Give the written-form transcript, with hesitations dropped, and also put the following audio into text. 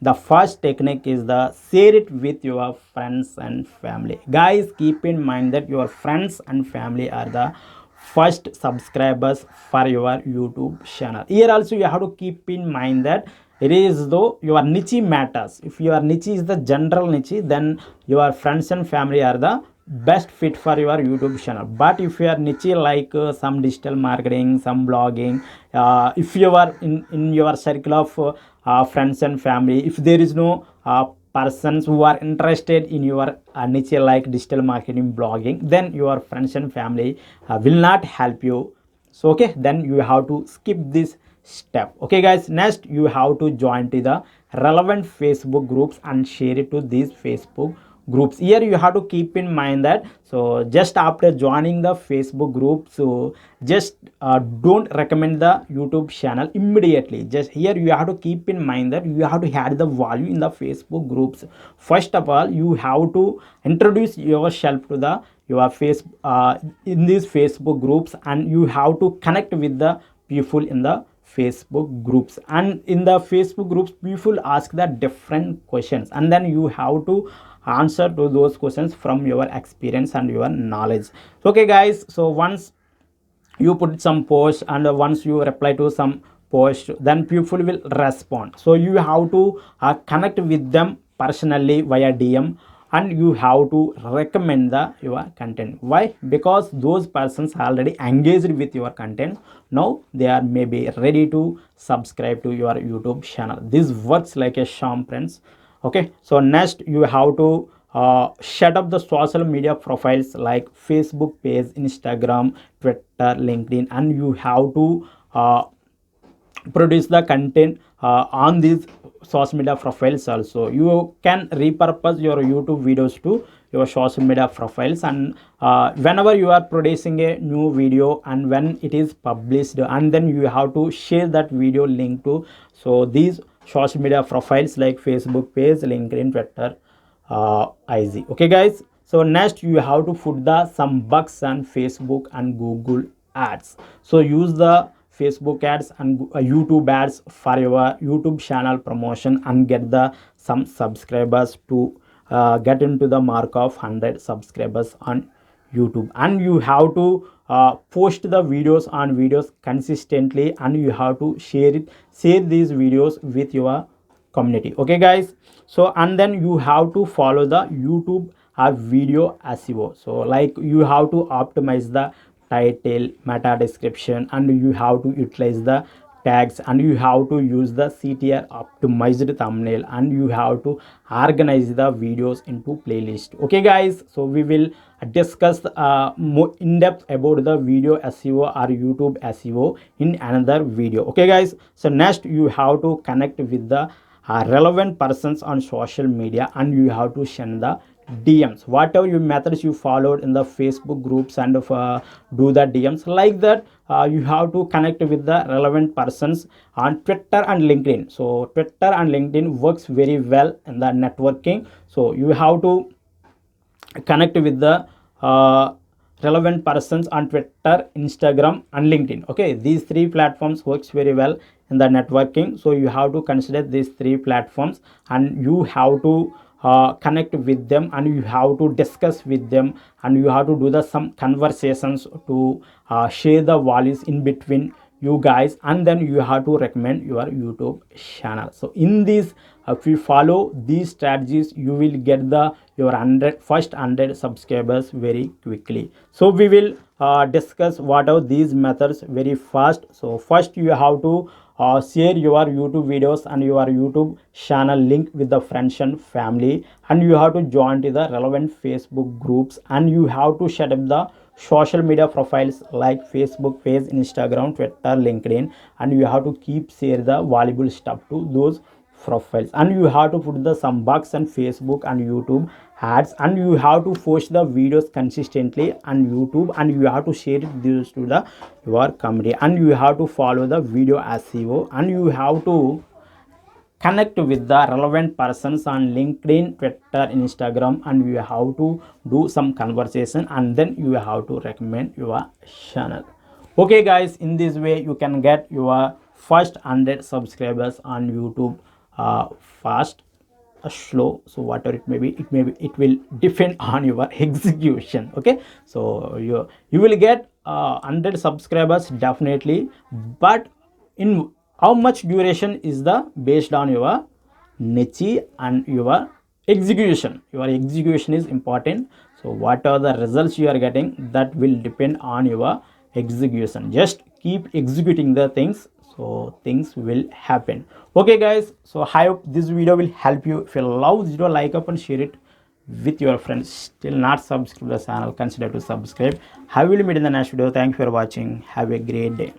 the first technique is the share it with your friends and family. Guys, keep in mind that your friends and family are the first subscribers for your YouTube channel. Here also you have to keep in mind that it is though your niche matters. If your niche is the general niche, then your friends and family are the best fit for your YouTube channel. But if your niche like some digital marketing, some blogging, if you are in your circle of friends and family, if there is no persons who are interested in your niche like digital marketing, blogging, then your friends and family will not help you. So okay, then you have to skip this step. Okay guys, next you have to join to the relevant Facebook groups and share it to these Facebook groups. Here you have to keep in mind that, so just after joining the Facebook group, so just don't recommend the YouTube channel immediately. Just here you have to keep in mind that you have to add the value in the Facebook groups. First of all, you have to introduce yourself to the your face in these Facebook groups, and you have to connect with the people in the Facebook groups. And in the Facebook groups, people ask the different questions, and then you have to answer to those questions from your experience and your knowledge. Okay guys, so once you put some post and once you reply to some post, then people will respond. So you have to connect with them personally via DM, and you have to recommend the your content. Why? Because those persons already engaged with your content. Now they are maybe ready to subscribe to your YouTube channel. This works like a charm, friends. Okay, so next you have to set up the social media profiles like Facebook page, Instagram, Twitter, LinkedIn, and you have to produce the content on these social media profiles. Also you can repurpose your YouTube videos to your social media profiles, and whenever you are producing a new video and when it is published, and then you have to share that video link to so these social media profiles like Facebook page, LinkedIn, Twitter, IG. Okay guys, so next you have to put the some bucks on Facebook and Google ads. So use the Facebook ads and YouTube ads for your YouTube channel promotion and get the some subscribers to get into the mark of 100 subscribers on YouTube. And you have to post the videos on videos consistently, and you have to share these videos with your community. Okay guys, so and then you have to follow the YouTube video SEO. So like you have to optimize the title, meta description, and you have to utilize the tags, and you have to use the CTR optimized thumbnail, and you have to organize the videos into playlist. Okay guys, so we will discuss more in depth about the video SEO or YouTube SEO in another video. Okay guys, so next you have to connect with the relevant persons on social media, and you have to send the DMs. Whatever you methods you followed in the Facebook groups, and do the DMs like that. You have to connect with the relevant persons on Twitter and LinkedIn. So Twitter and LinkedIn works very well in the networking. So you have to connect with the relevant persons on Twitter, Instagram, and LinkedIn. Okay, these three platforms works very well in the networking. So you have to consider these three platforms, and you have to connect with them, and you have to discuss with them, and you have to do the some conversations to share the values in between you guys, and then you have to recommend your YouTube channel. So in this, if you follow these strategies, you will get the your first 100 subscribers very quickly. So we will discuss what are these methods very fast. So first you have to share your YouTube videos and your YouTube channel link with the friends and family, and you have to join to the relevant Facebook groups, and you have to set up the social media profiles like Facebook page, Instagram, Twitter, LinkedIn, and you have to keep share the valuable stuff to those profiles, and you have to put the some bucks on Facebook and YouTube ads, and you have to post the videos consistently on YouTube, and you have to share this to the your community, and you have to follow the video SEO, and you have to connect with the relevant persons on LinkedIn, Twitter, Instagram, and you have to do some conversation, and then you have to recommend your channel. Okay guys, in this way you can get your first 100 subscribers on YouTube fast or slow, so whatever it will depend on your execution. Okay, so you will get 100 subscribers definitely, but in how much duration is the based on your niche and your execution is important. So what are the results you are getting, that will depend on your execution. Just keep executing the things, so things will happen. Okay guys, so I hope this video will help you. If you love this video, like up and share it with your friends. Still not subscribed to the channel, consider to subscribe. I will meet in the next video. Thank you for watching. Have a great day.